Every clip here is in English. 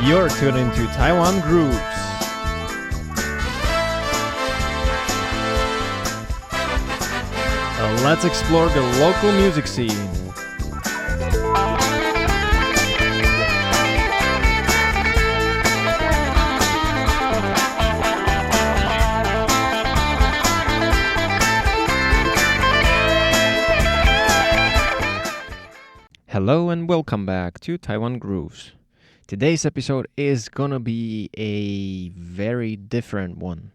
You're tuned into Taiwan Grooves. Let's explore the local music scene. Hello and welcome back to Taiwan Grooves. Today's episode is gonna be a very different one.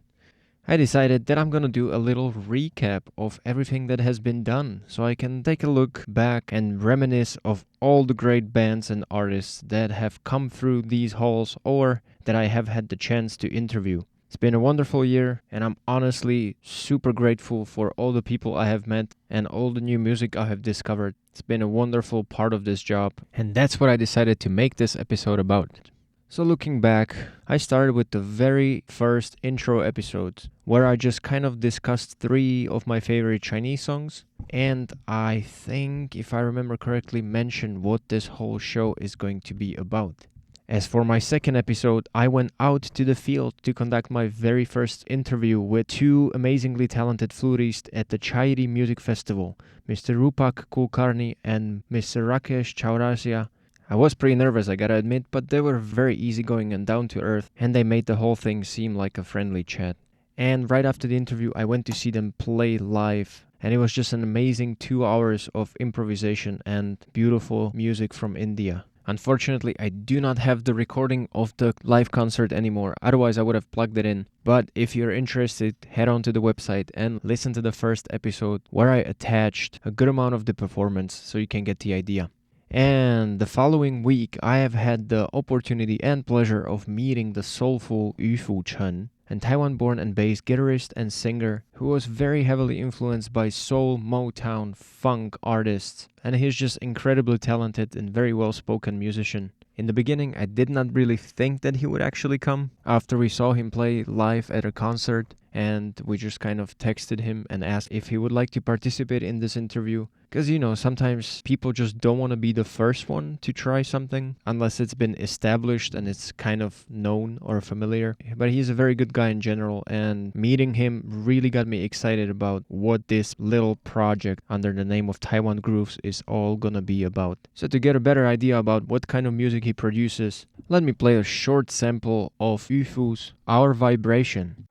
I decided that I'm gonna do a little recap of everything that has been done, so I can take a look back and reminisce of all the great bands and artists that have come through these halls or that I have had the chance to interview. It's been a wonderful year, and I'm honestly super grateful for all the people I have met and all the new music I have discovered. It's been a wonderful part of this job, and that's what I decided to make this episode about. So looking back, I started with the very first intro episode, where I just kind of discussed 3 of my favorite Chinese songs, and I think, if I remember correctly, mentioned what this whole show is going to be about. As for my second episode, I went out to the field to conduct my very first interview with 2 amazingly talented flutists at the Chairi Music Festival, Mr. Rupak Kulkarni and Mr. Rakesh Chaurasia. I was pretty nervous, I gotta admit, but they were very easygoing and down to earth, and they made the whole thing seem like a friendly chat. And right after the interview, I went to see them play live, and it was just an amazing 2 hours of improvisation and beautiful music from India. Unfortunately, I do not have the recording of the live concert anymore, otherwise I would have plugged it in. But if you're interested, head on to the website and listen to the first episode where I attached a good amount of the performance so you can get the idea. And the following week, I have had the opportunity and pleasure of meeting the soulful Yu Chen, a Taiwan-born and based guitarist and singer who was very heavily influenced by soul, Motown, funk artists, and he's just incredibly talented and very well-spoken musician. In the beginning, I did not really think that he would actually come after we saw him play live at a concert, and we just kind of texted him and asked if he would like to participate in this interview. Because, sometimes people just don't want to be the first one to try something unless it's been established and it's kind of known or familiar. But he's a very good guy in general, and meeting him really got me excited about what this little project under the name of Taiwan Grooves is all gonna be about. So to get a better idea about what kind of music he produces, let me play a short sample of Yufu's Our Vibration.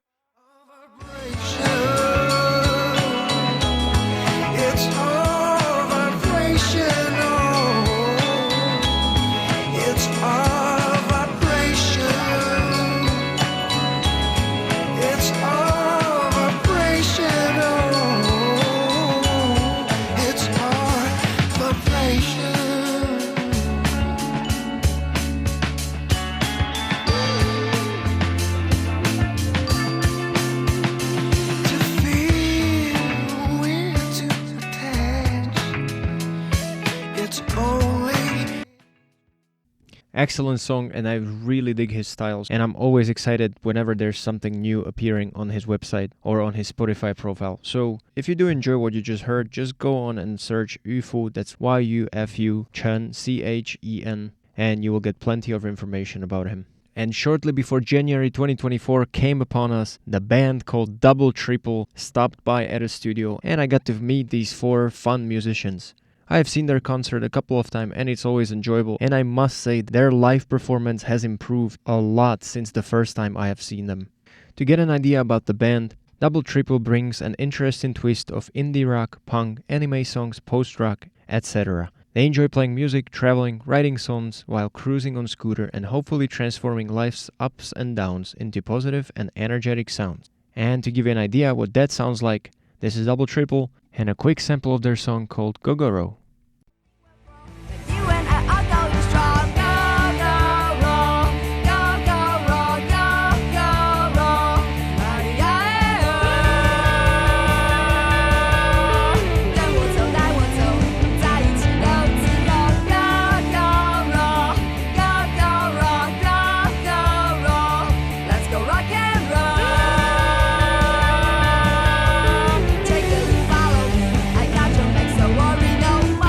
Excellent song, and I really dig his styles, and I'm always excited whenever there's something new appearing on his website or on his Spotify profile. So if you do enjoy what you just heard, just go on and search Yufu, that's Yufu Chen, Chen, and you will get plenty of information about him. And shortly before January 2024 came upon us, the band called Double Triple stopped by at a studio, and I got to meet these 4 fun musicians. I have seen their concert a couple of times, and it's always enjoyable, and I must say their live performance has improved a lot since the first time I have seen them. To get an idea about the band, Double Triple brings an interesting twist of indie rock, punk, anime songs, post-rock, etc. They enjoy playing music, traveling, writing songs while cruising on scooter, and hopefully transforming life's ups and downs into positive and energetic sounds. And to give you an idea what that sounds like, this is Double Triple and a quick sample of their song called Gogoro. Take it, follow me. I got your back, so worry no more.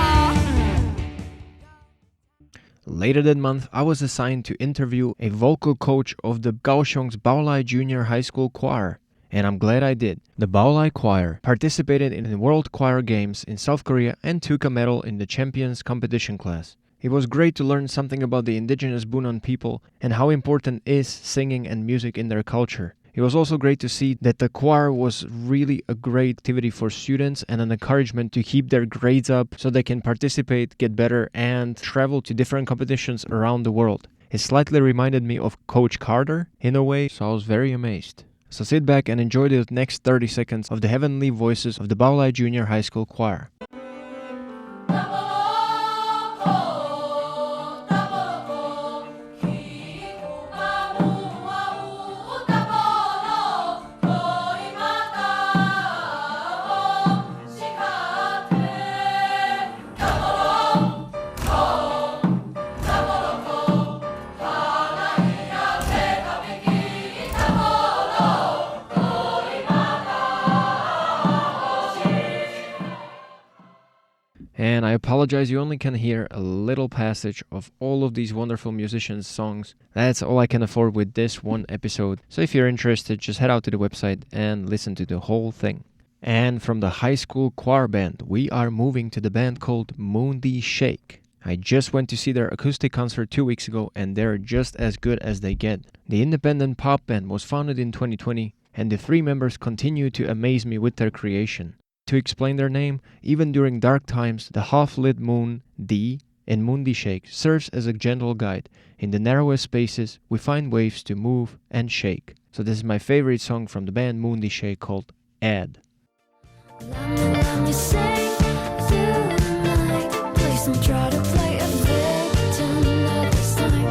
Later that month, I was assigned to interview a vocal coach of the Kaohsiung's Baolai Junior High School Choir. And I'm glad I did. The Baolai Choir participated in the World Choir Games in South Korea and took a medal in the Champions competition class. It was great to learn something about the indigenous Bunan people and how important is singing and music in their culture. It was also great to see that the choir was really a great activity for students and an encouragement to keep their grades up so they can participate, get better, and travel to different competitions around the world. It slightly reminded me of Coach Carter in a way, so I was very amazed. So sit back and enjoy the next 30 seconds of the heavenly voices of the Baolai Junior High School Choir. And I apologize, you only can hear a little passage of all of these wonderful musicians' songs. That's all I can afford with this one episode. So if you're interested, just head out to the website and listen to the whole thing. And from the high school choir band, we are moving to the band called Mundi Shake. I just went to see their acoustic concert 2 weeks ago, and they're just as good as they get. The independent pop band was founded in 2020, and the 3 members continue to amaze me with their creation. To explain their name, even during dark times, the half-lit moon, D, in Mundi Shake serves as a gentle guide. In the narrowest spaces, we find waves to move and shake. So this is my favorite song from the band Mundi Shake called Add. Let me sing through the night. Please don't try to play a victim at this time.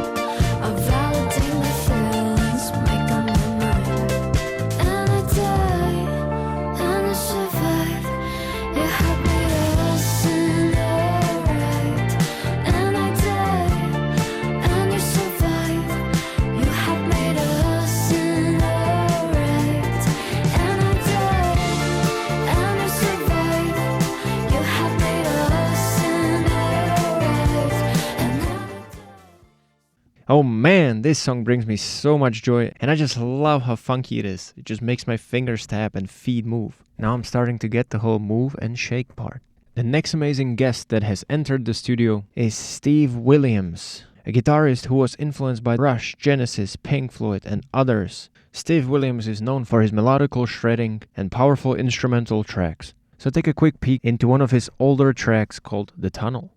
I'll validate my feelings, make up my mind. And I die, and I survive. You have made us in the right. And I die, and you survive. You have made us in the right. And I die, and you survive. You have made us in the right. And I Oh man, this song brings me so much joy, and I just love how funky it is. It just makes my fingers tap and feet move. Now I'm starting to get the whole move and shake part. The next amazing guest that has entered the studio is Steve Williams, a guitarist who was influenced by Rush, Genesis, Pink Floyd, and others. Steve Williams is known for his melodical shredding and powerful instrumental tracks. So take a quick peek into one of his older tracks called The Tunnel.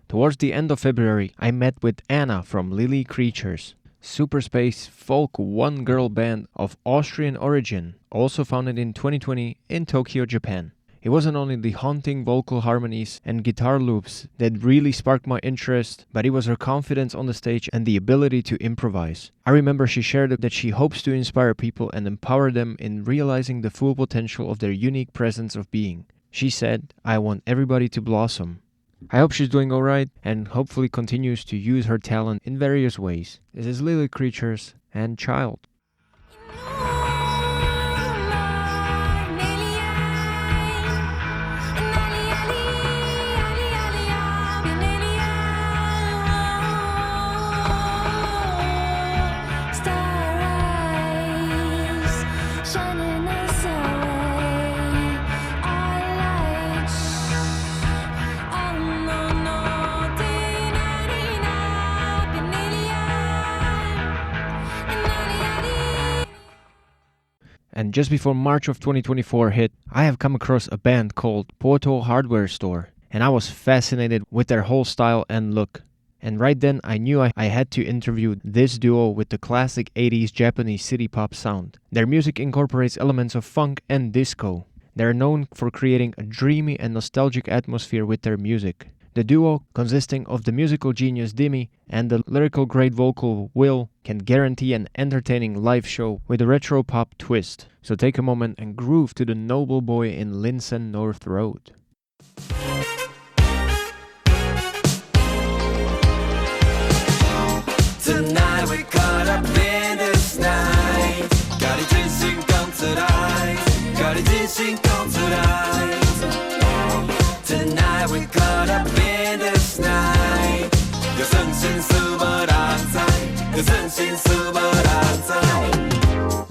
Towards the end of February, I met with Anna from Lily Creatures, Superspace folk one-girl band of Austrian origin, also founded in 2020 in Tokyo, Japan. It wasn't only the haunting vocal harmonies and guitar loops that really sparked my interest, but it was her confidence on the stage and the ability to improvise. I remember she shared that she hopes to inspire people and empower them in realizing the full potential of their unique presence of being. She said, "I want everybody to blossom." I hope she's doing alright and hopefully continues to use her talent in various ways. This is Lily Creatures and Child. And just before March of 2024 hit, I have come across a band called Porto Hardware Store, and I was fascinated with their whole style and look. And right then I knew I had to interview this duo with the classic 80s Japanese city pop sound. Their music incorporates elements of funk and disco. They are known for creating a dreamy and nostalgic atmosphere with their music. The duo, consisting of the musical genius Dimi and the lyrical great vocal Will, can guarantee an entertaining live show with a retro pop twist. So take a moment and groove to the Noble Boy in Linsen North Road. Tonight we caught up in this night. 咖喱真心讲出来，咖喱真心讲出来。Tonight we caught up in this night. 有真心事无人知，有真心事无人知。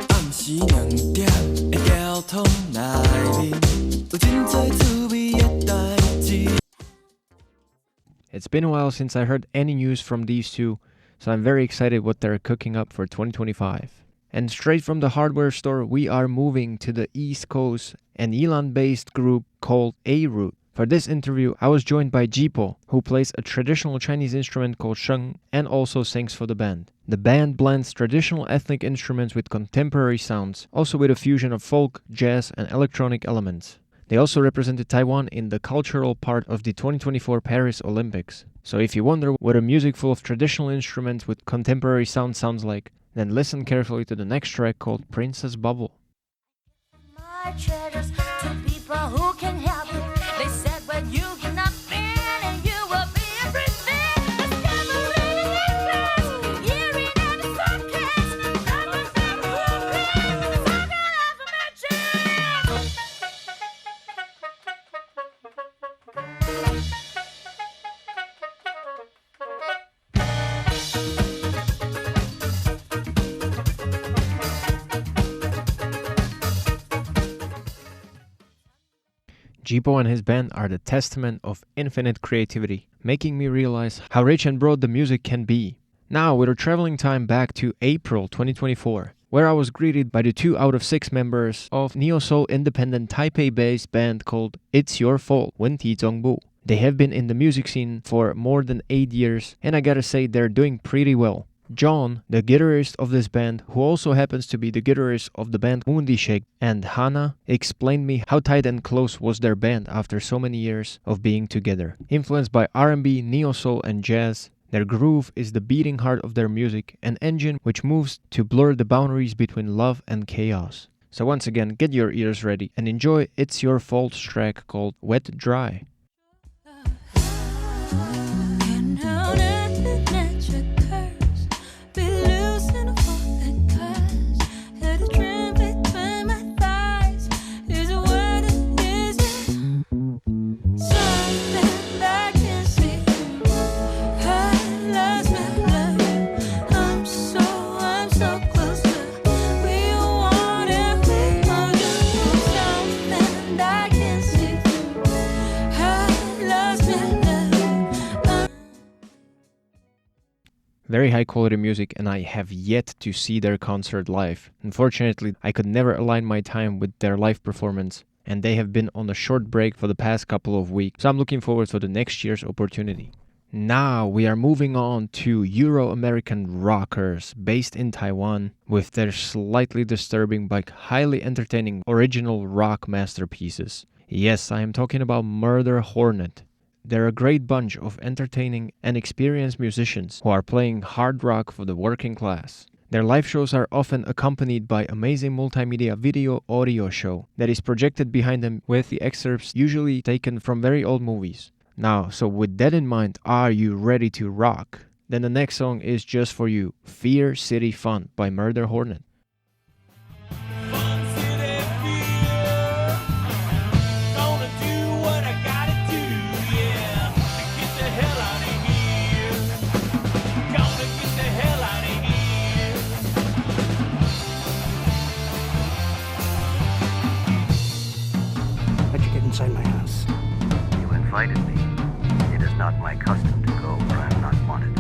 暗时2点的交通内面，有真多趣味的代志。 It's been a while since I heard any news from these two, so I'm very excited what they're cooking up for 2025. And straight from the hardware store, we are moving to the East Coast, an Yilan-based group called A-Root. For this interview, I was joined by Jipo, who plays a traditional Chinese instrument called sheng and also sings for the band. The band blends traditional ethnic instruments with contemporary sounds, also with a fusion of folk, jazz, and electronic elements. They also represented Taiwan in the cultural part of the 2024 Paris Olympics. So if you wonder what a music full of traditional instruments with contemporary sound sounds like, then listen carefully to the next track called Princess Bubble. My treasures to people who can help you. They said when you cannot feel and you will be everything. It's never really necklace. You're in the suitcase. Nothing's ever okay. It's all gonna have a match. Jipo and his band are the testament of infinite creativity, making me realize how rich and broad the music can be. Now, with our traveling time back to April 2024, where I was greeted by the 2 out of 6 members of neo-soul independent Taipei-based band called It's Your Fault, Wenti Zhongbu. They have been in the music scene for more than 8 years, and I gotta say they're doing pretty well. John, the guitarist of this band, who also happens to be the guitarist of the band Mundi Shake, and Hana explained me how tight and close was their band after so many years of being together. Influenced by R&B, neo-soul and jazz, their groove is the beating heart of their music, an engine which moves to blur the boundaries between love and chaos. So once again, get your ears ready and enjoy It's Your Fault track called Wet Dry. Very high quality music, and I have yet to see their concert live. Unfortunately, I could never align my time with their live performance, and they have been on a short break for the past couple of weeks, so I'm looking forward for the next year's opportunity. Now we are moving on to Euro-American rockers based in Taiwan with their slightly disturbing but highly entertaining original rock masterpieces. Yes, I am talking about Murder Hornet. They're a great bunch of entertaining and experienced musicians who are playing hard rock for the working class. Their live shows are often accompanied by amazing multimedia video audio show that is projected behind them with the excerpts usually taken from very old movies. Now, so with that in mind, are you ready to rock? Then the next song is just for you, Fear City Fun by Murder Hornet. Inside my house. You invited me. It is not my custom to go where I'm not wanted.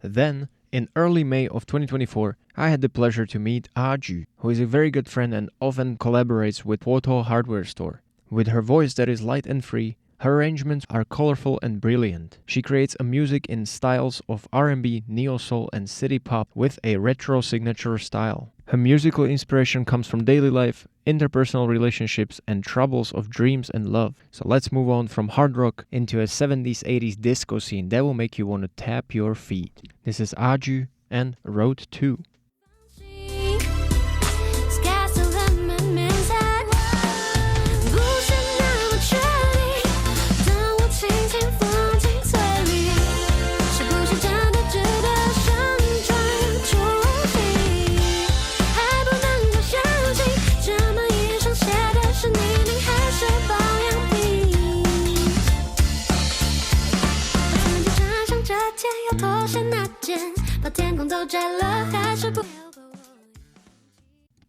Then, in early May of 2024, I had the pleasure to meet Ju, who is a very good friend and often collaborates with Poto Hardware Store. With her voice that is light and free, Her arrangements are colorful and brilliant. She creates a music in styles of R&B, neo-soul, and city pop with a retro signature style. Her musical inspiration comes from daily life, interpersonal relationships, and troubles of dreams and love. So let's move on from hard rock into a 70s, 80s disco scene that will make you want to tap your feet. This is Aju and Road 2.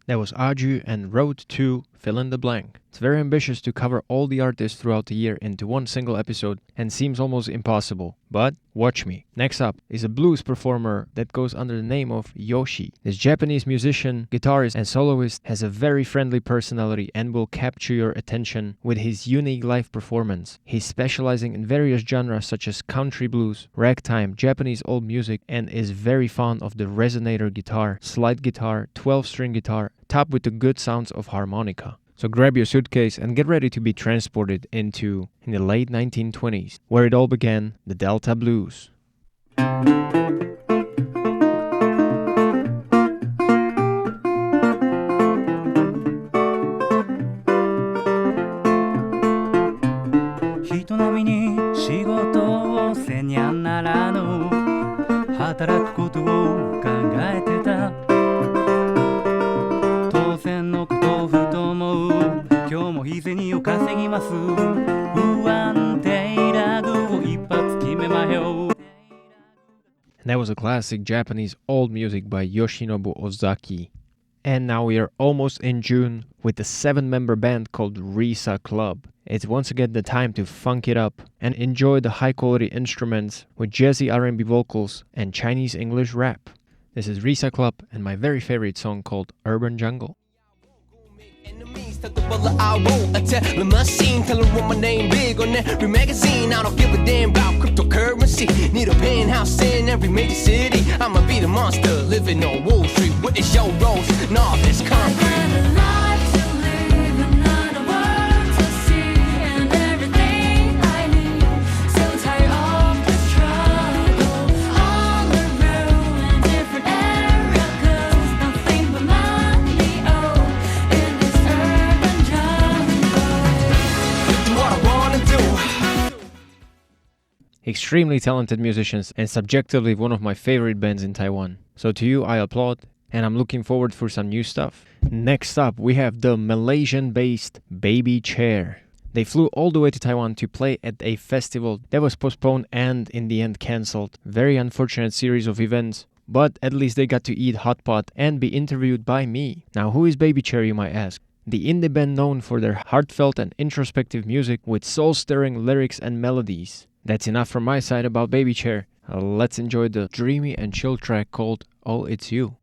That was Aju and Road 2, fill in the blank. It's very ambitious to cover all the artists throughout the year into one single episode and seems almost impossible. But watch me. Next up is a blues performer that goes under the name of Yoshi. This Japanese musician, guitarist, and soloist has a very friendly personality and will capture your attention with his unique live performance. He's specializing in various genres such as country blues, ragtime, Japanese old music, and is very fond of the resonator guitar, slide guitar, 12-string guitar, topped with the good sounds of harmonica. So grab your suitcase and get ready to be transported into in the late 1920s, where it all began, the Delta Blues. 人並みに仕事をせにゃならぬ働くことを考えてた当然のことをふと思う今日も日銭を稼ぎます不安定ラグを一発決めまよ And that was a classic Japanese old music by Yoshinobu Ozaki. And now we are almost in June with the 7-member band called Risa Club. It's once again the time to funk it up and enjoy the high-quality instruments with jazzy R&B vocals and Chinese English rap. This is Risa Club and my very favorite song called Urban Jungle. Tuck the bullet, I roll a tell machine. Tell her what my name big on every magazine. I don't give a damn about cryptocurrency. Need a penthouse in every major city. I'ma be the monster living on Wall Street. What is your role? Nah, this concrete. Extremely talented musicians and subjectively one of my favorite bands in Taiwan. So to you I applaud and I'm looking forward for some new stuff. Next up we have the Malaysian-based Baby Chair. They flew all the way to Taiwan to play at a festival that was postponed and in the end cancelled. Very unfortunate series of events, but at least they got to eat hot pot and be interviewed by me. Now who is Baby Chair, you might ask? The indie band known for their heartfelt and introspective music with soul-stirring lyrics and melodies. That's enough from my side about Baby Chair. Let's enjoy the dreamy and chill track called Oh It's You.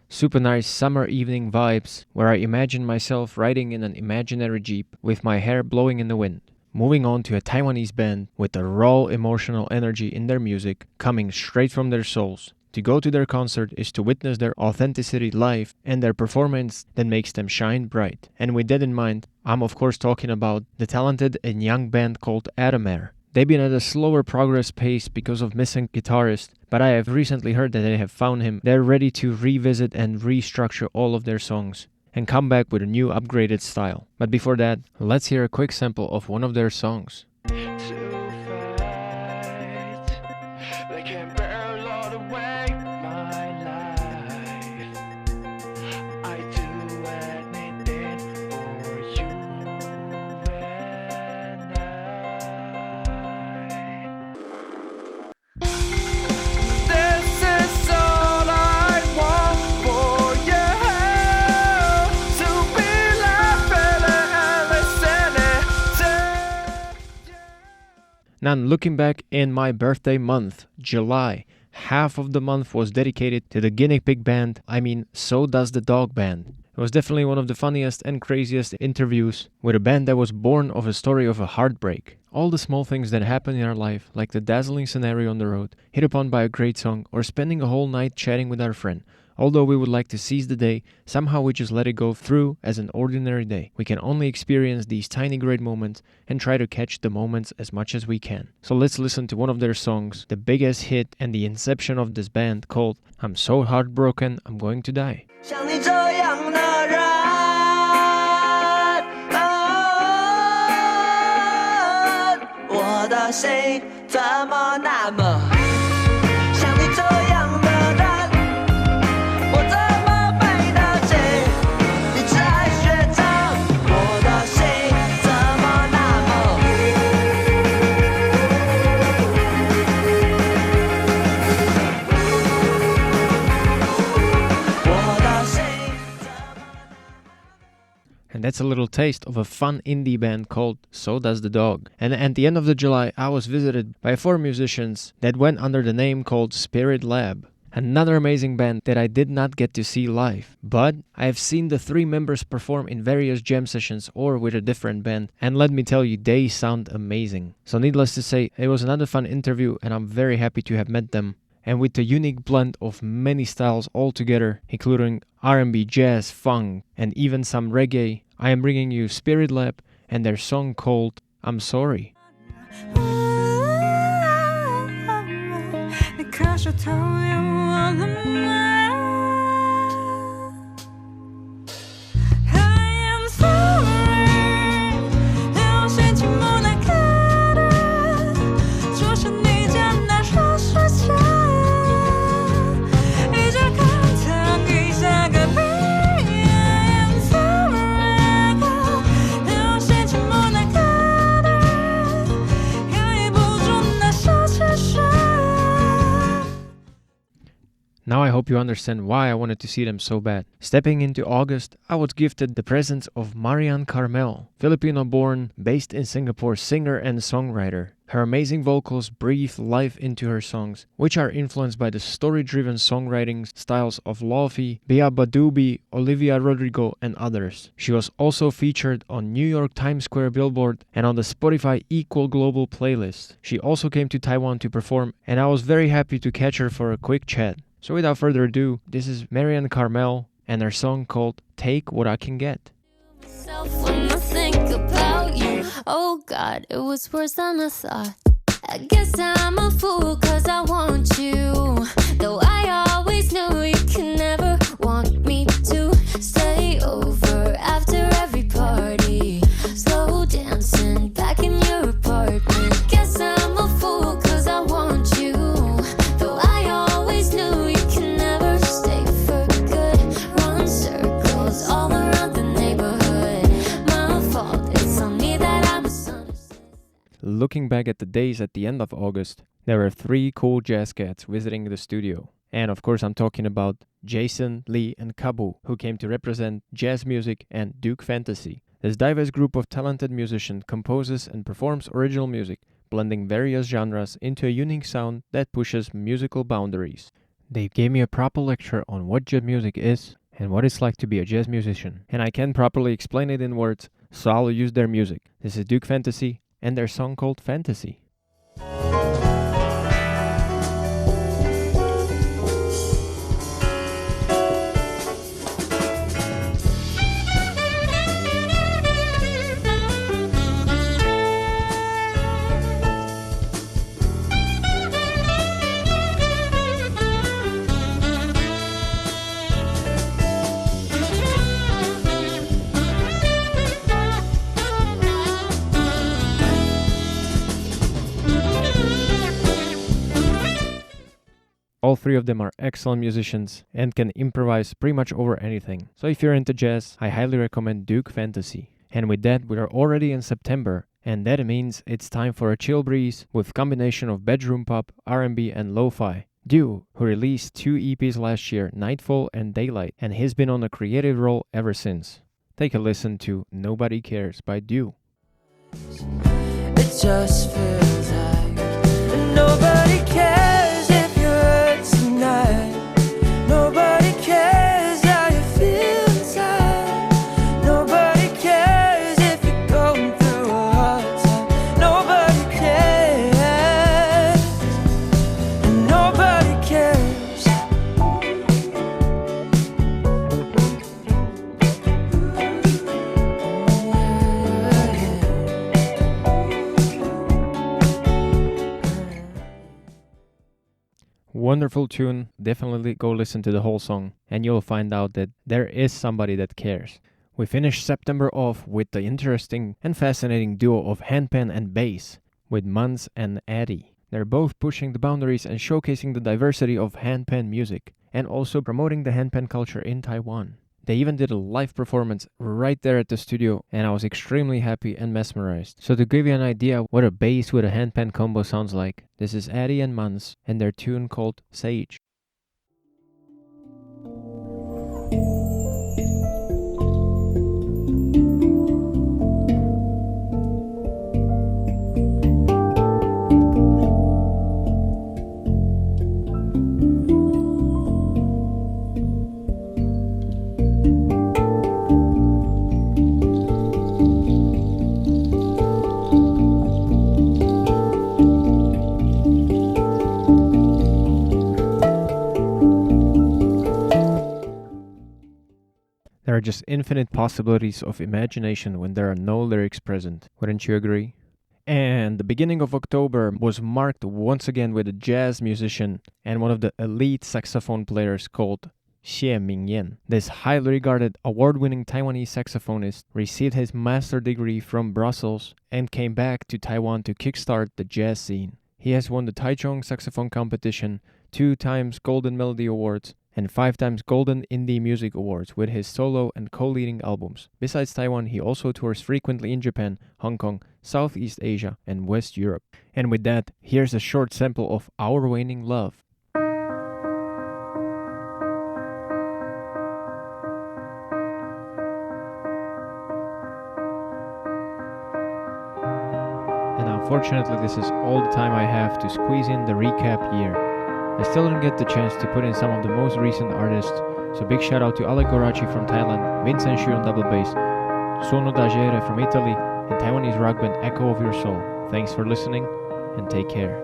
Super nice summer evening vibes where I imagine myself riding in an imaginary jeep with my hair blowing in the wind. Moving on to a Taiwanese band with the raw emotional energy in their music coming straight from their souls. To go to their concert is to witness their authenticity live and their performance that makes them shine bright. And with that in mind, I'm of course talking about the talented and young band called Adamair. They've been at a slower progress pace because of missing guitarist, but I have recently heard that they have found him. They're ready to revisit and restructure all of their songs and come back with a new upgraded style. But before that, let's hear a quick sample of one of their songs. Now, looking back in my birthday month, July, half of the month was dedicated to the Guinea Pig Band, So Does the Dog Band. It was definitely one of the funniest and craziest interviews with a band that was born of a story of a heartbreak. All the small things that happen in our life, like the dazzling scenario on the road, hit upon by a great song, or spending a whole night chatting with our friend. Although we would like to seize the day, somehow we just let it go through as an ordinary day. We can only experience these tiny great moments and try to catch the moments as much as we can. So let's listen to one of their songs, the biggest hit and the inception of this band, called I'm So Heartbroken, I'm Going to Die. 像你这样的人，我的心怎么那么像你这样的人，我怎么背得起你在学着我的心怎么那么我的心 And that's a little taste of a fun indie band called So Does the Dog. And at the end of the July, I was visited by 4 musicians that went under the name called Spirit Lab. Another amazing band that I did not get to see live. But I have seen the 3 members perform in various jam sessions or with a different band. And let me tell you, they sound amazing. So needless to say, it was another fun interview and I'm very happy to have met them. And with the unique blend of many styles all together, including R&B, jazz, funk, and even some reggae, I am bringing you Spirit Lab and their song called I'm Sorry. 你可是讨厌我了吗 I am sorry 有些情不能看的就是你将那说事情一直看他给下个屁 I am sorry 有些情不能看的压抑不住那小情绪 Now I hope you understand why I wanted to see them so bad. Stepping into August, I was gifted the presence of Marian Carmel, Filipino-born, based in Singapore singer and songwriter. Her amazing vocals breathe life into her songs, which are influenced by the story-driven songwriting styles of Lofi, Bea Badubi, Olivia Rodrigo, and others. She was also featured on New York Times Square Billboard and on the Spotify Equal Global playlist. She also came to Taiwan to perform, and I was very happy to catch her for a quick chat. So without further ado, this is Marian Carmel and her song called Take What I Can Get. Myself when I think about you. Oh God, it was worse than I thought. I guess I'm a fool cause I want you. Though I always knew you could never want me to stay over after every party. Slow dancing back in your apartment. Guess I'm a fool cause I want you. Though I always knew you could never stay for good. Run circles all around the neighborhood. My fault, it's on me that I misunderstood. Looking back at the days at the end of August, there were 3 cool jazz cats visiting the studio. And of course I'm talking about Jason, Lee, and Kabu, who came to represent jazz music and Duke Fantasy. This diverse group of talented musicians composes and performs original music, blending various genres into a unique sound that pushes musical boundaries. They gave me a proper lecture on what jazz music is and what it's like to be a jazz musician. And I can't properly explain it in words, so I'll use their music. This is Duke Fantasy and their song called Fantasy. All 3 of them are excellent musicians and can improvise pretty much over anything. So if you're into jazz, I highly recommend Duke Fantasy. And with that, we are already in September, and that means it's time for a chill breeze with combination of bedroom pop, R&B, and lo-fi. Duke, who released 2 EPs last year, Nightfall and Daylight, and he's been on a creative role ever since. Take a listen to Nobody Cares by Duke. It just feels like Nobody cares if you're hurt tonight. Nobody cares how you feel inside. Nobody cares if you're going through a hard time. Nobody cares. And nobody cares. Wonderful tune. Definitely go listen to the whole song and you'll find out that there is somebody that cares. We finished September off with the interesting and fascinating duo of handpan and bass with Mans and Addy. They're both pushing the boundaries and showcasing the diversity of handpan music and also promoting the handpan culture in Taiwan. They even did a live performance right there at the studio and I was extremely happy and mesmerized. So to give you an idea what a bass with a handpan combo sounds like, this is Addy and Mans and their tune called Sage. There are just infinite possibilities of imagination when there are no lyrics present. Wouldn't you agree? And the beginning of October was marked once again with a jazz musician and one of the elite saxophone players called Xie Mingyan. This highly regarded award-winning Taiwanese saxophonist received his master degree from Brussels and came back to Taiwan to kickstart the jazz scene. He has won the Taichung Saxophone Competition, 2 times Golden Melody Awards, and 5 times Golden Indie Music Awards with his solo and co-leading albums. Besides Taiwan, he also tours frequently in Japan, Hong Kong, Southeast Asia, and West Europe. And with that, here's a short sample of Our Waning Love. And unfortunately, this is all the time I have to squeeze in the recap year. I still didn't get the chance to put in some of the most recent artists, so big shout out to Alec Gorachi from Thailand, Vincent Xu on double bass, Sono Dagere from Italy, and Taiwanese rock band Echo of Your Soul. Thanks for listening, and take care.